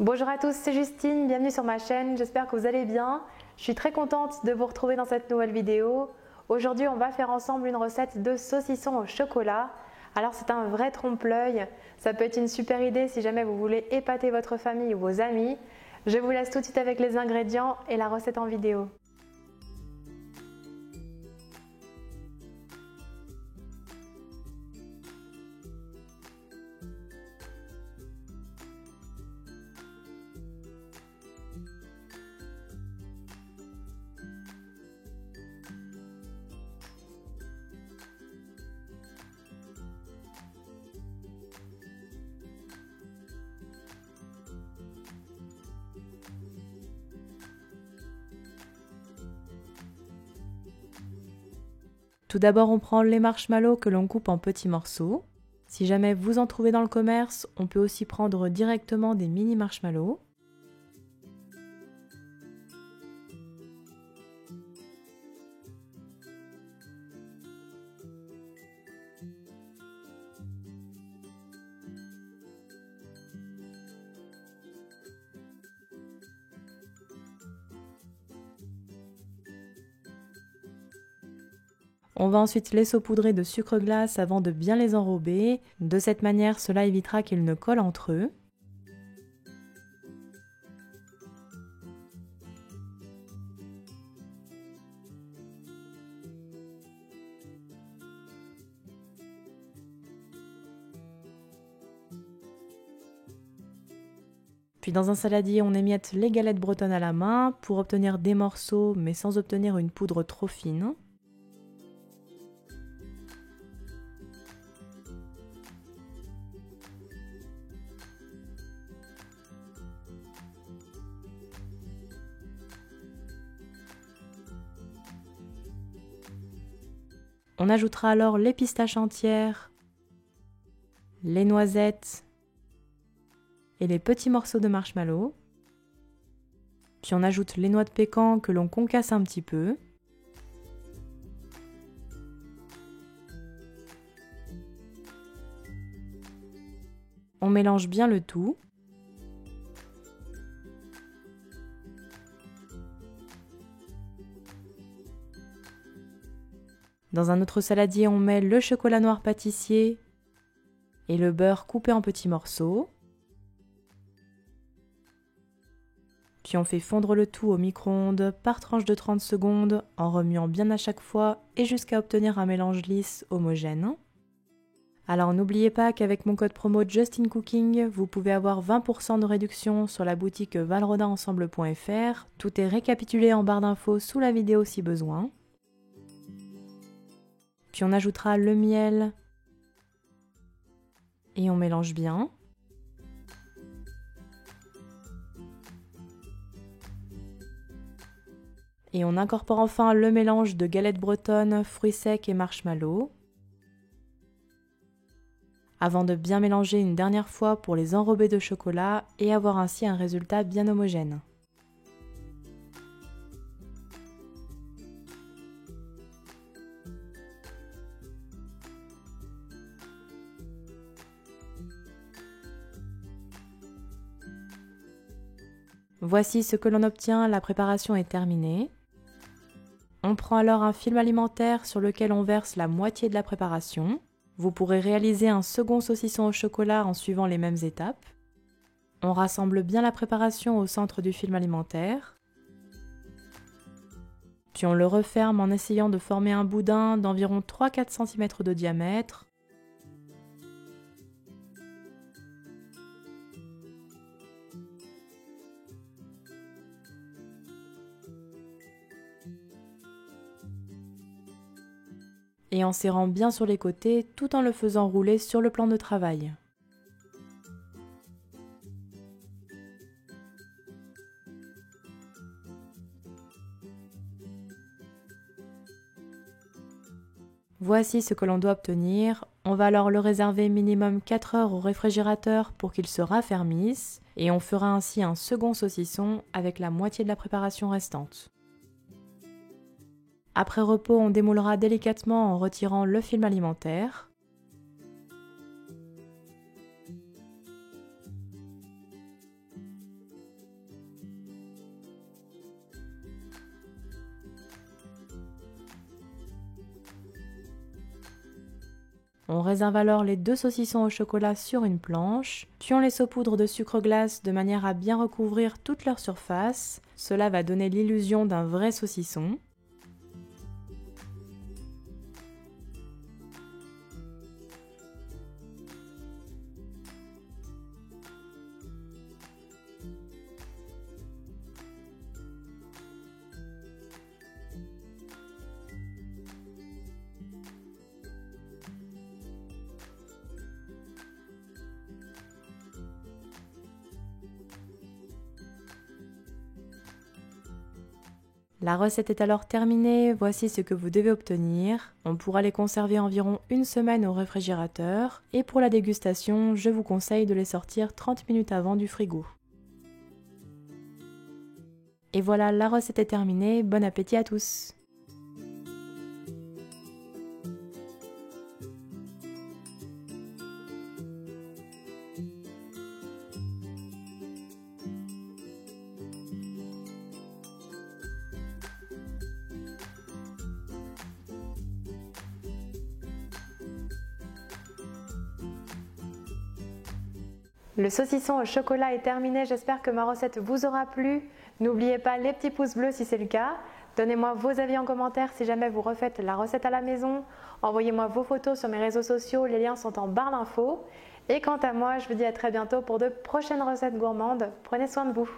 Bonjour à tous, c'est Justine, bienvenue sur ma chaîne, j'espère que vous allez bien. Je suis très contente de vous retrouver dans cette nouvelle vidéo. Aujourd'hui, on va faire ensemble une recette de saucisson au chocolat. Alors c'est un vrai trompe-l'œil, ça peut être une super idée si jamais vous voulez épater votre famille ou vos amis. Je vous laisse tout de suite avec les ingrédients et la recette en vidéo. Tout d'abord, on prend les marshmallows que l'on coupe en petits morceaux. Si jamais vous en trouvez dans le commerce, on peut aussi prendre directement des mini marshmallows. On va ensuite les saupoudrer de sucre glace avant de bien les enrober. De cette manière, cela évitera qu'ils ne collent entre eux. Puis dans un saladier, on émiette les galettes bretonnes à la main pour obtenir des morceaux mais sans obtenir une poudre trop fine. On ajoutera alors les pistaches entières, les noisettes et les petits morceaux de marshmallow. Puis on ajoute les noix de pécan que l'on concasse un petit peu. On mélange bien le tout. Dans un autre saladier, on met le chocolat noir pâtissier et le beurre coupé en petits morceaux. Puis on fait fondre le tout au micro-ondes par tranche de 30 secondes en remuant bien à chaque fois et jusqu'à obtenir un mélange lisse homogène. Alors n'oubliez pas qu'avec mon code promo JustinCooking, vous pouvez avoir 20% de réduction sur la boutique valrodinensemble.fr. Tout est récapitulé en barre d'infos sous la vidéo si besoin. Puis on ajoutera le miel et on mélange bien. Et on incorpore enfin le mélange de galettes bretonnes, fruits secs et marshmallows. Avant de bien mélanger une dernière fois pour les enrober de chocolat et avoir ainsi un résultat bien homogène. Voici ce que l'on obtient, la préparation est terminée. On prend alors un film alimentaire sur lequel on verse la moitié de la préparation. Vous pourrez réaliser un second saucisson au chocolat en suivant les mêmes étapes. On rassemble bien la préparation au centre du film alimentaire. Puis on le referme en essayant de former un boudin d'environ 3-4 cm de diamètre. Et en serrant bien sur les côtés tout en le faisant rouler sur le plan de travail. Voici ce que l'on doit obtenir. On va alors le réserver minimum 4 heures au réfrigérateur pour qu'il se raffermisse et on fera ainsi un second saucisson avec la moitié de la préparation restante. Après repos, on démoulera délicatement en retirant le film alimentaire. On réserve alors les 2 saucissons au chocolat sur une planche, puis on les saupoudre de sucre glace de manière à bien recouvrir toute leur surface. Cela va donner l'illusion d'un vrai saucisson. La recette est alors terminée, voici ce que vous devez obtenir. On pourra les conserver environ 1 semaine au réfrigérateur et pour la dégustation, je vous conseille de les sortir 30 minutes avant du frigo. Et voilà, la recette est terminée, bon appétit à tous! Le saucisson au chocolat est terminé, j'espère que ma recette vous aura plu. N'oubliez pas les petits pouces bleus si c'est le cas. Donnez-moi vos avis en commentaire si jamais vous refaites la recette à la maison. Envoyez-moi vos photos sur mes réseaux sociaux, les liens sont en barre d'infos. Et quant à moi, je vous dis à très bientôt pour de prochaines recettes gourmandes. Prenez soin de vous.